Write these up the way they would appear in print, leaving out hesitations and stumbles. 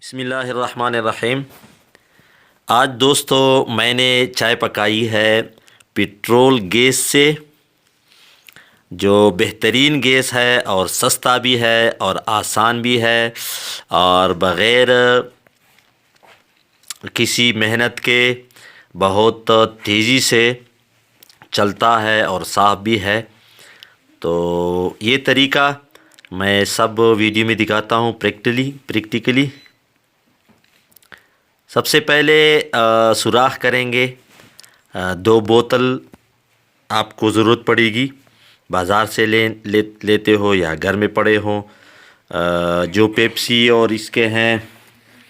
बिस्मिल्लाहिर्रहमानिर्रहीम। आज दोस्तों मैंने चाय पकाई है पेट्रोल गैस से, जो बेहतरीन गैस है और सस्ता भी है और आसान भी है और बग़ैर किसी मेहनत के बहुत तेज़ी से चलता है और साफ़ भी है। तो ये तरीका मैं सब वीडियो में दिखाता हूँ प्रैक्टिकली। सबसे पहले सुराख करेंगे। 2 बोतल आपको ज़रूरत पड़ेगी, बाज़ार से लेते हो या घर में पड़े हो। जो पेप्सी और इसके हैं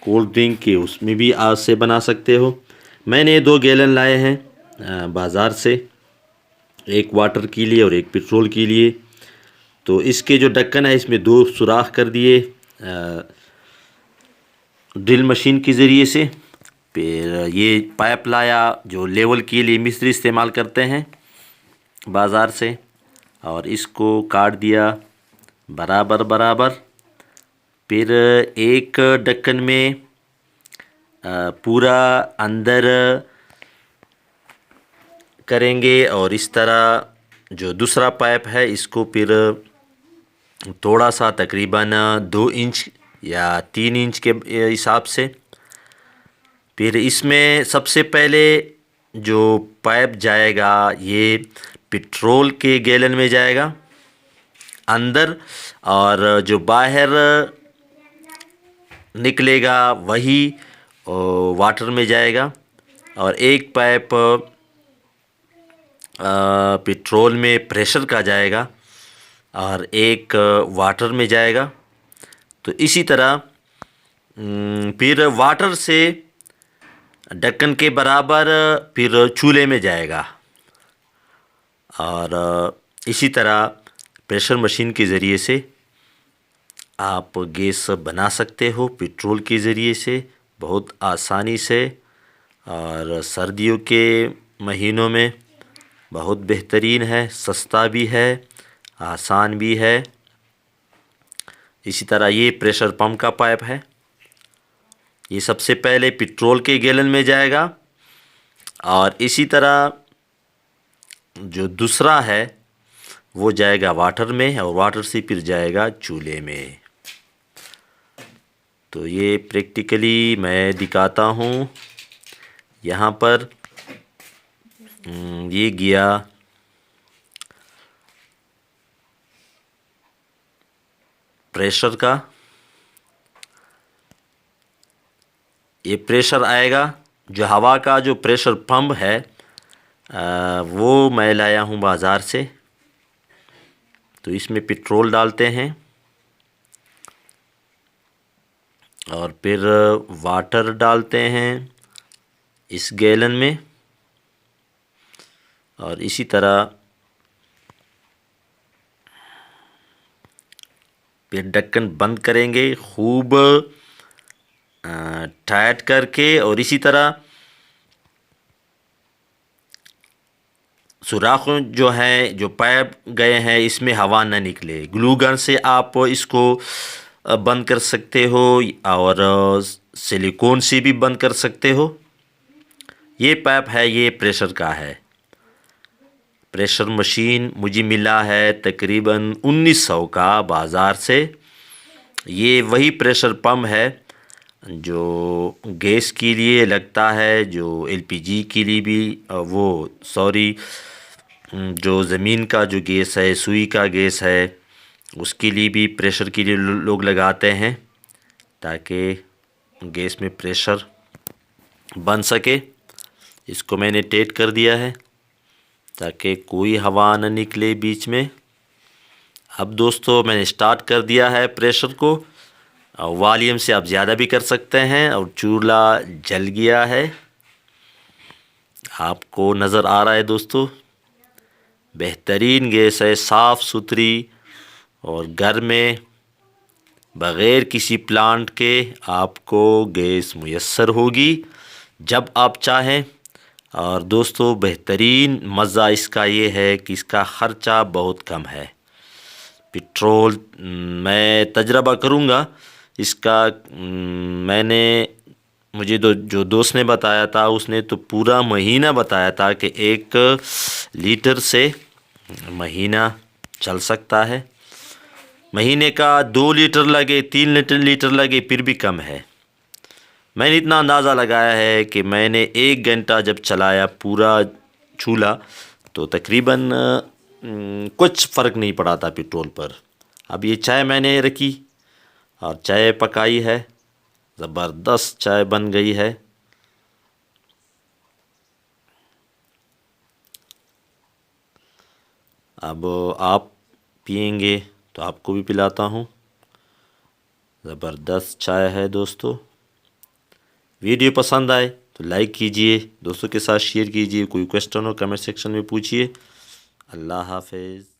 कोल्ड ड्रिंक के, उसमें भी आज से बना सकते हो। मैंने 2 गैलन लाए हैं बाज़ार से, एक वाटर के लिए और एक पेट्रोल के लिए। तो इसके जो ढक्कन है इसमें 2 सुराख कर दिए ड्रिल मशीन के ज़रिए से। फिर ये पाइप लाया जो लेवल के लिए मिस्त्री इस्तेमाल करते हैं बाज़ार से, और इसको काट दिया बराबर। फिर एक ढक्कन में पूरा अंदर करेंगे और इस तरह जो दूसरा पाइप है इसको फिर थोड़ा सा तकरीबन 2 इंच या 3 इंच के हिसाब से। फिर इसमें सबसे पहले जो पाइप जाएगा ये पेट्रोल के गैलन में जाएगा अंदर, और जो बाहर निकलेगा वही वाटर में जाएगा। और एक पाइप पेट्रोल में प्रेशर का जाएगा और एक वाटर में जाएगा। तो इसी तरह फिर वाटर से ढक्कन के बराबर फिर चूल्हे में जाएगा, और इसी तरह प्रेशर मशीन के ज़रिए से आप गैस बना सकते हो पेट्रोल के ज़रिए से बहुत आसानी से। और सर्दियों के महीनों में बहुत बेहतरीन है, सस्ता भी है, आसान भी है। इसी तरह ये प्रेशर पंप का पाइप है, ये सबसे पहले पेट्रोल के गैलन में जाएगा और इसी तरह जो दूसरा है वो जाएगा वाटर में और वाटर से फिर जाएगा चूल्हे में। तो ये प्रैक्टिकली मैं दिखाता हूँ। यहाँ पर ये गया प्रेशर का, ये प्रेशर आएगा। जो हवा का जो प्रेशर पंप है वो मैं लाया हूँ बाज़ार से। तो इसमें पेट्रोल डालते हैं और फिर वाटर डालते हैं इस गैलन में, और इसी तरह फिर ढक्कन बंद करेंगे खूब टाइट करके। और इसी तरह सुराख जो है, जो पाइप गए हैं इसमें हवा न निकले, ग्लू गन से आप इसको बंद कर सकते हो और सिलिकॉन से भी बंद कर सकते हो। ये पाइप है, ये प्रेशर का है। प्रेशर मशीन मुझे मिला है तकरीबन 1900 का बाज़ार से। ये वही प्रेशर पंप है जो गैस के लिए लगता है, जो एलपीजी के लिए भी जो ज़मीन का जो गैस है, सुई का गैस है, उसके लिए भी प्रेशर के लिए लोग लगाते हैं ताकि गैस में प्रेशर बन सके। इसको मैंने टाइट कर दिया है ताकि कोई हवा न निकले बीच में। अब दोस्तों मैंने स्टार्ट कर दिया है प्रेशर को, वॉल्यूम से आप ज़्यादा भी कर सकते हैं, और चूल्हा जल गया है। आपको नज़र आ रहा है दोस्तों, बेहतरीन गैस है, साफ़ सुथरी, और घर में बग़ैर किसी प्लांट के आपको गैस मुयस्सर होगी जब आप चाहें। और दोस्तों बेहतरीन मज़ा इसका ये है कि इसका ख़र्चा बहुत कम है। पेट्रोल मैं तजर्बा करूँगा इसका मैंने मुझे तो जो दोस्त ने बताया था उसने तो पूरा महीना बताया था कि 1 लीटर से महीना चल सकता है। महीने का 2 लीटर लगे 3 लीटर लगे फिर भी कम है। मैंने इतना अंदाज़ा लगाया है कि मैंने 1 घंटा जब चलाया पूरा चूल्हा तो तकरीबन कुछ फ़र्क नहीं पड़ा था पेट्रोल पर। अब ये चाय मैंने रखी और चाय पकाई है, ज़बरदस्त चाय बन गई है। अब आप पिएंगे तो आपको भी पिलाता हूँ। ज़बरदस्त चाय है दोस्तों। वीडियो पसंद आए तो लाइक कीजिए, दोस्तों के साथ शेयर कीजिए, कोई क्वेश्चन हो कमेंट सेक्शन में पूछिए। अल्लाह हाफ़िज़।